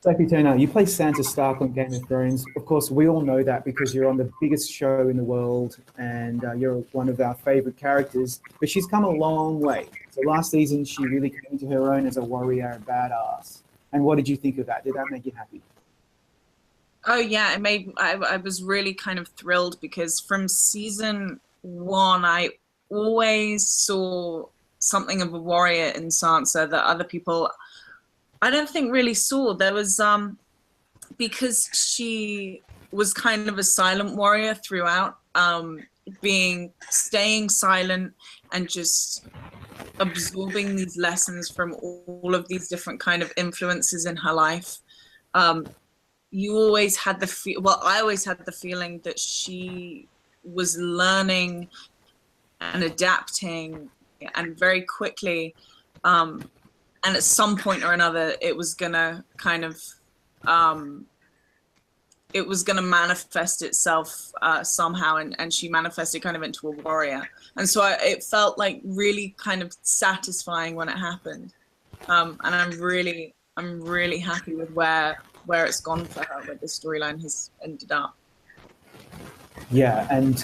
Sophie Turner, you play Sansa Stark on Game of Thrones. Of course, we all know that because you're on the biggest show in the world and you're one of our favorite characters. But she's come a long way. So last season, she really came into her own as a warrior, a badass. And what did you think of that? Did that make you happy? Oh yeah, I was really kind of thrilled because from season one, I always saw something of a warrior in Sansa that other people I don't think really saw. There was because she was kind of a silent warrior throughout, being staying silent and just absorbing these lessons from all of these different kind of influences in her life. You always had well, I always had the feeling that she was learning and adapting and very quickly, and at some point or another it was gonna kind of it was going to manifest itself somehow, and she manifested kind of into a warrior. And so it felt like really kind of satisfying when it happened. And I'm really happy with where it's gone for her, where the storyline has ended up. Yeah, and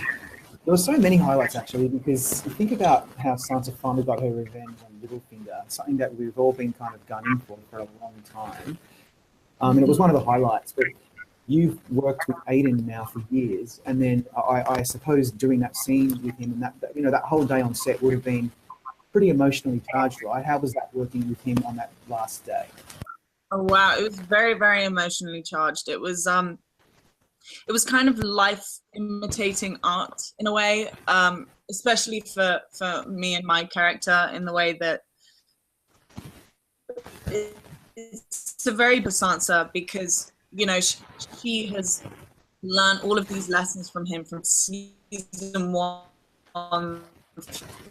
there were so many highlights actually, because you think about how Sansa finally got her revenge on Littlefinger, something that we've all been kind of gunning for a long time. And it was one of the highlights. But you've worked with Aiden now for years, and then I suppose doing that scene with him and that that whole day on set would have been pretty emotionally charged, right? How was that working with him on that last day? Oh wow, it was very emotionally charged. It was kind of life imitating art in a way, especially for me and my character, in the way that it's a very Sansa, because she has learned all of these lessons from him from season one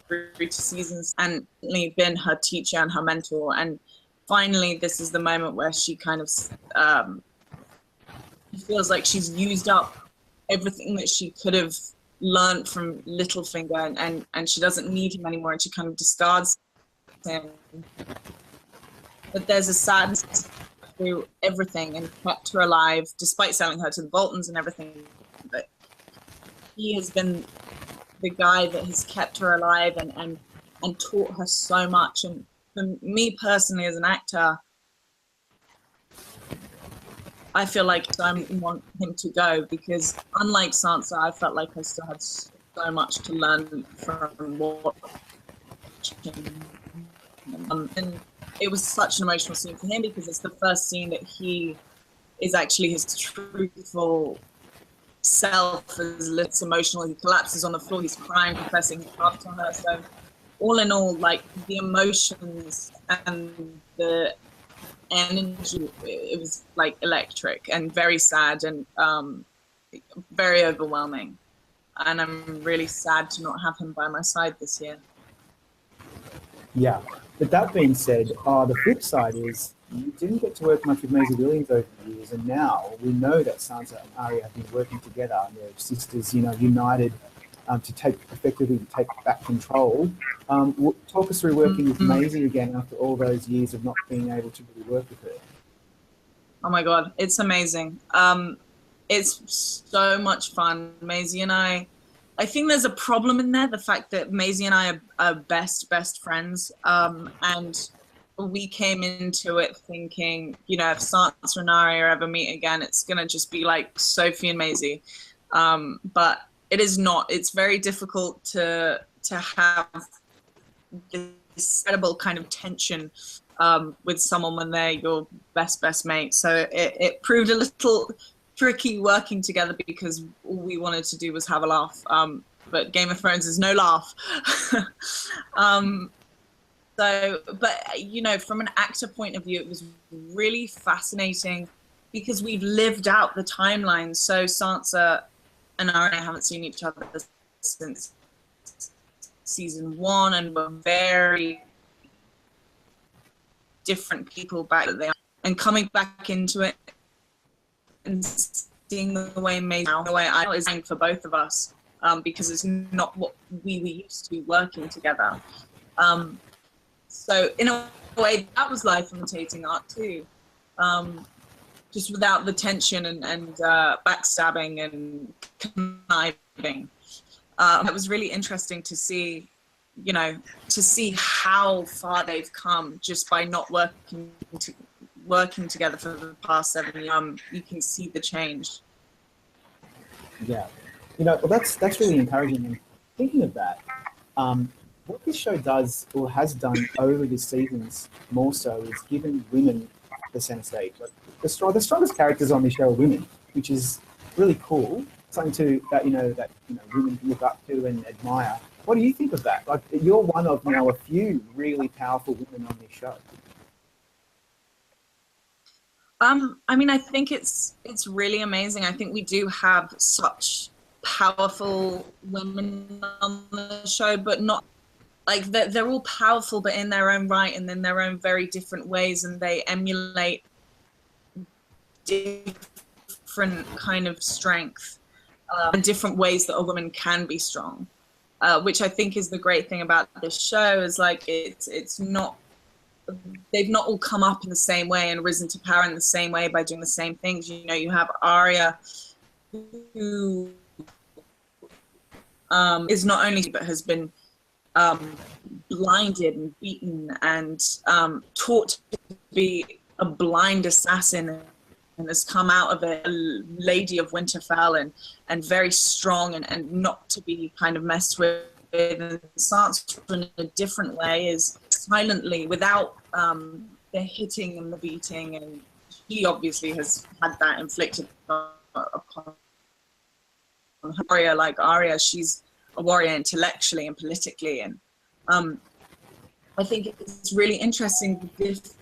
through to seasons, and been her teacher and her mentor. And finally, this is the moment where she kind of feels like she's used up everything that she could have learned from Littlefinger, and she doesn't need him anymore, and she kind of discards him. But there's a sadness through everything, and kept her alive despite selling her to the Boltons and everything. But he has been the guy that has kept her alive and taught her so much. And for me personally, as an actor, I feel like I want him to go, because unlike Sansa, I felt like I still had so much to learn from watching. And it was such an emotional scene for him, because it's the first scene that he is actually his truthful self. As it's emotional, he collapses on the floor, he's crying, confessing his love to her. So all in all, like, the emotions and the energy, it was like electric and very sad and very overwhelming. And I'm really sad to not have him by my side this year. Yeah. But that being said, the flip side is you didn't get to work much with Maisie Williams over the years, and now we know that Sansa and Arya have been working together, and they're sisters, united to effectively take back control. Talk us through working with Maisie again after all those years of not being able to really work with her. Oh my God, it's amazing. It's so much fun. Maisie and I think there's a problem in there, the fact that Maisie and I are best friends, and we came into it thinking, if Sansa and Arya ever meet again, it's gonna just be like Sophie and Maisie, but it is not. It's very difficult to have this incredible kind of tension with someone when they're your best mate. So it proved a little tricky working together, because all we wanted to do was have a laugh, but Game of Thrones is no laugh. But from an actor point of view, it was really fascinating, because we've lived out the timeline. So Sansa and Arya haven't seen each other since season one, and were very different people back then, and coming back into it and seeing the way the way I is for both of us, because it's not what we were used to working together. So in a way, that was life imitating art too. just without the tension and backstabbing and conniving. It was really interesting to see, you know, to see how far they've come just by not working together for the past 7 years. You can see the change. Yeah, you know, well, that's really encouraging. And thinking of that, what this show does or has done over the seasons more so is given women the center stage. Like the strongest characters on this show are women, which is really cool. Something that women can look up to and admire. What do you think of that? Like, you're one of now a few really powerful women on this show. I mean, I think it's really amazing. I think we do have such powerful women on the show, but not like they're all powerful, but in their own right and in their own very different ways, and they emulate different kind of strength and different ways that a woman can be strong, which I think is the great thing about this show. Is like it's not, they've not all come up in the same way and risen to power in the same way by doing the same things. You know, you have Arya, who is not only but has been blinded and beaten and taught to be a blind assassin, and has come out of it a lady of Winterfell and very strong and not to be kind of messed with. And Sansa in a different way is silently, without the hitting and the beating, and he obviously has had that inflicted upon her. Warrior like Arya, she's a warrior intellectually and politically, and I think it's really interesting this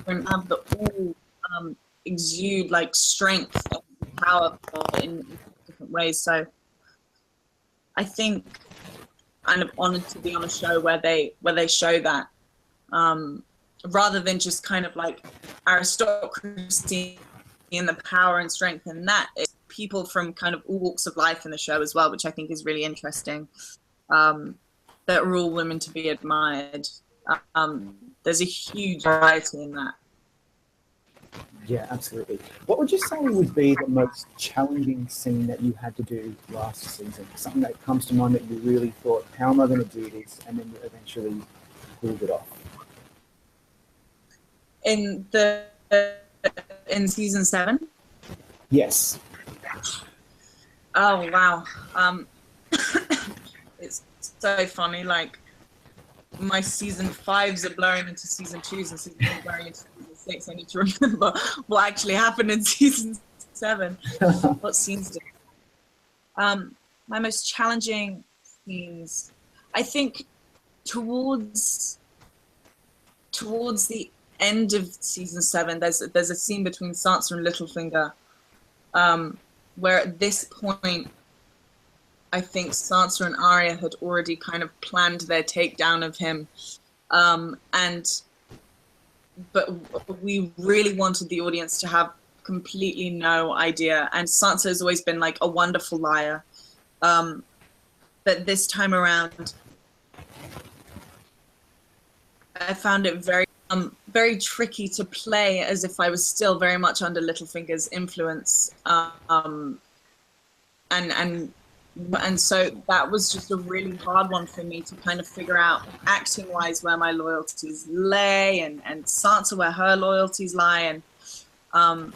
have the all exude like strength and power in different ways. So I think I'm kind of honored to be on a show where they show that, rather than just kind of like aristocracy and the power and strength, and that is people from kind of all walks of life in the show as well, which I think is really interesting. That are all women to be admired. There's a huge variety in that. Yeah, absolutely. What would you say would be the most challenging scene that you had to do last season? Something that comes to mind that you really thought, how am I going to do this? And then you eventually pulled it off. In season 7? Yes. Oh, wow. It's so funny. Like, my season 5s are blurring into season 2s and season 2 blurring into season 6. I need to remember what actually happened in season 7. What scenes did. My most challenging scenes, I think, towards the end of season 7, there's a scene between Sansa and Littlefinger, where at this point, I think Sansa and Arya had already kind of planned their takedown of him, but we really wanted the audience to have completely no idea. And Sansa has always been like a wonderful liar, but this time around, I found it very tricky to play as if I was still very much under Littlefinger's influence, and so that was just a really hard one for me to kind of figure out, acting wise, where my loyalties lay, and Sansa where her loyalties lie, and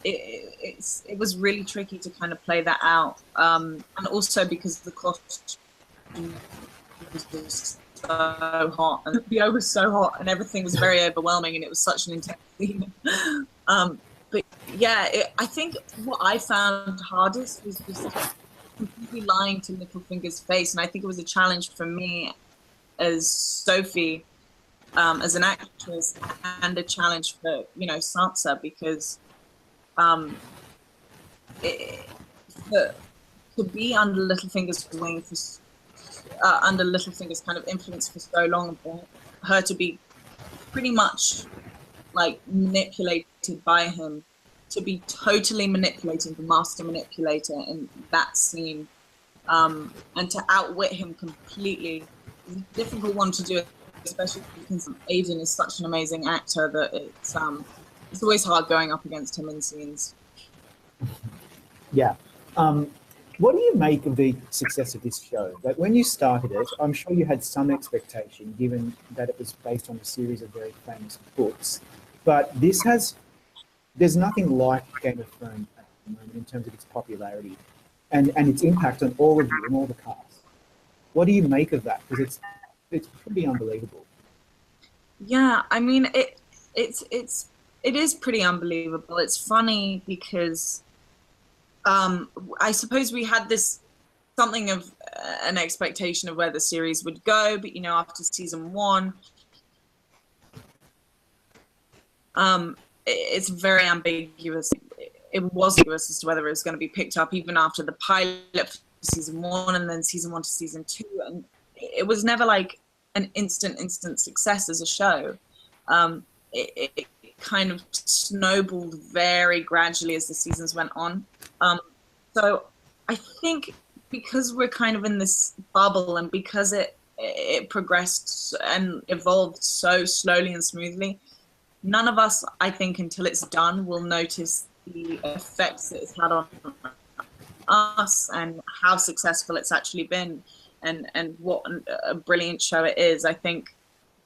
it was really tricky to kind of play that out, and also because the cost was just so hot, and the BO was so hot, and everything was very overwhelming, and it was such an intense scene. But yeah, I think what I found hardest was just completely lying to Littlefinger's face, and I think it was a challenge for me as Sophie, as an actress, and a challenge for Sansa, because to be under Littlefinger's wing under Littlefinger's kind of influence for so long, for her to be pretty much like manipulated by him, to be totally manipulating, the master manipulator in that scene, and to outwit him completely, is a difficult one to do, especially because Aidan is such an amazing actor that it's always hard going up against him in scenes. Yeah. What do you make of the success of this show? Like when you started it, I'm sure you had some expectation, given that it was based on a series of very famous books. But there's nothing like Game of Thrones at the moment in terms of its popularity and its impact on all of you and all the cast. What do you make of that? Because it's pretty unbelievable. Yeah, I mean it is pretty unbelievable. It's funny because I suppose we had this something of an expectation of where the series would go, but after season 1, it's very ambiguous. It was ambiguous as to whether it was going to be picked up even after the pilot for season 1 and then season 1 to season 2, and it was never like an instant success as a show. It kind of snowballed very gradually as the seasons went on. So I think because we're kind of in this bubble and because it progressed and evolved so slowly and smoothly, none of us, I think, until it's done, will notice the effects that it's had on us and how successful it's actually been and what a brilliant show it is. I think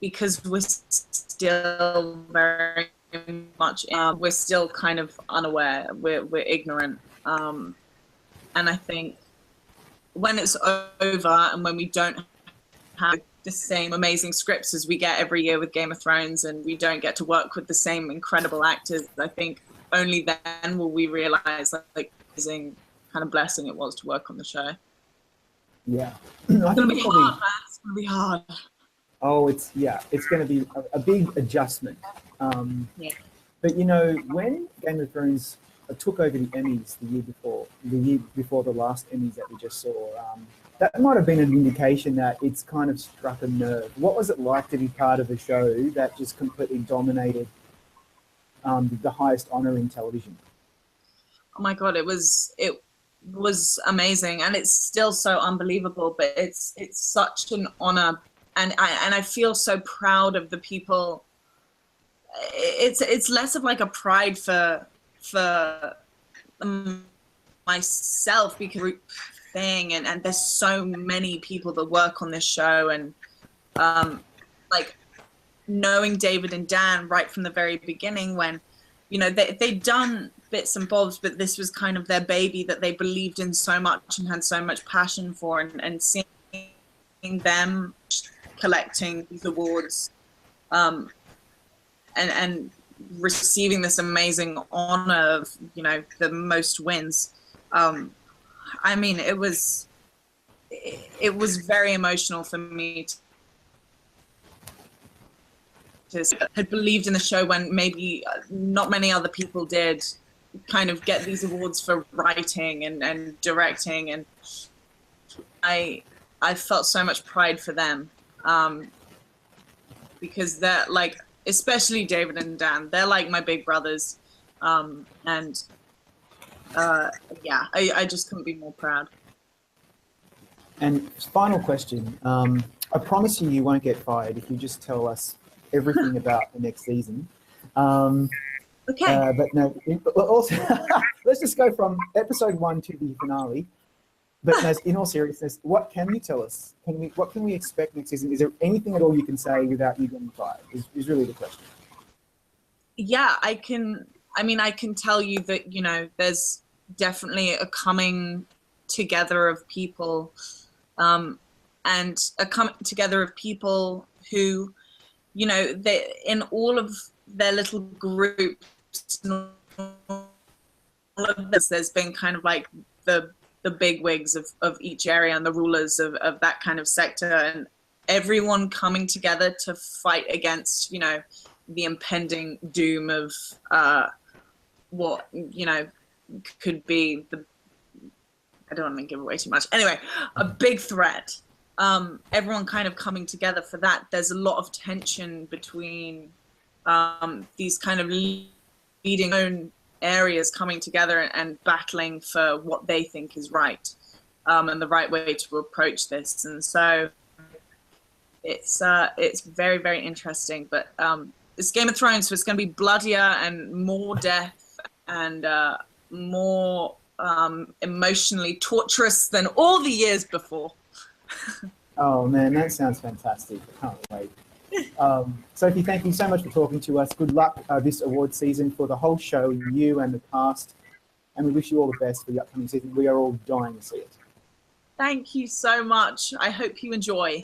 because we're still very much, we're still kind of unaware, we're ignorant. And I think when it's over and when we don't have the same amazing scripts as we get every year with Game of Thrones and we don't get to work with the same incredible actors, I think only then will we realize like amazing kind of blessing it was to work on the show. Yeah. It's going to be hard, man. It's going to be hard. Oh, it's going to be a big adjustment. Yeah. But when Game of Thrones took over the Emmys the year before the last Emmys that we just saw, that might have been an indication that it's kind of struck a nerve. What was it like to be part of a show that just completely dominated the highest honor in television? Oh my God, it was amazing, and it's still so unbelievable. But it's such an honor, and I feel so proud of the people. It's less of like a pride for myself because group thing, and there's so many people that work on this show, and like knowing David and Dan right from the very beginning when they'd done bits and bobs, but this was kind of their baby that they believed in so much and had so much passion for, and seeing them collecting these awards and receiving this amazing honor of the most wins. I mean, it was very emotional for me to had believed in the show when maybe not many other people did, kind of get these awards for writing and directing, and I felt so much pride for them because they're like, especially David and Dan, they're like my big brothers, and I just couldn't be more proud. And final question, I promise you won't get fired if you just tell us everything about the next season. Okay. But no, also, let's just go from episode 1 to the finale. But no, in all seriousness, what can you tell us? What can we expect next season? Is there anything at all you can say without you getting fired? Is really the question. Yeah, I can tell you that, there's definitely a coming together of people, and a coming together of people who, they in all of their little groups, all of this, there's been kind of like the bigwigs of each area and the rulers of that kind of sector, and everyone coming together to fight against, the impending doom of what, could be I don't want to give away too much. Anyway, a big threat. Everyone kind of coming together for that. There's a lot of tension between these kind of leading own areas coming together and battling for what they think is right, and the right way to approach this. And so it's very, very interesting. But it's Game of Thrones, so it's going to be bloodier and more death and more emotionally torturous than all the years before. Oh man, that sounds fantastic. I can't wait. Sophie, thank you so much for talking to us. Good luck this award season for the whole show, you and the cast, and we wish you all the best for the upcoming season. We are all dying to see it. Thank you so much. I hope you enjoy.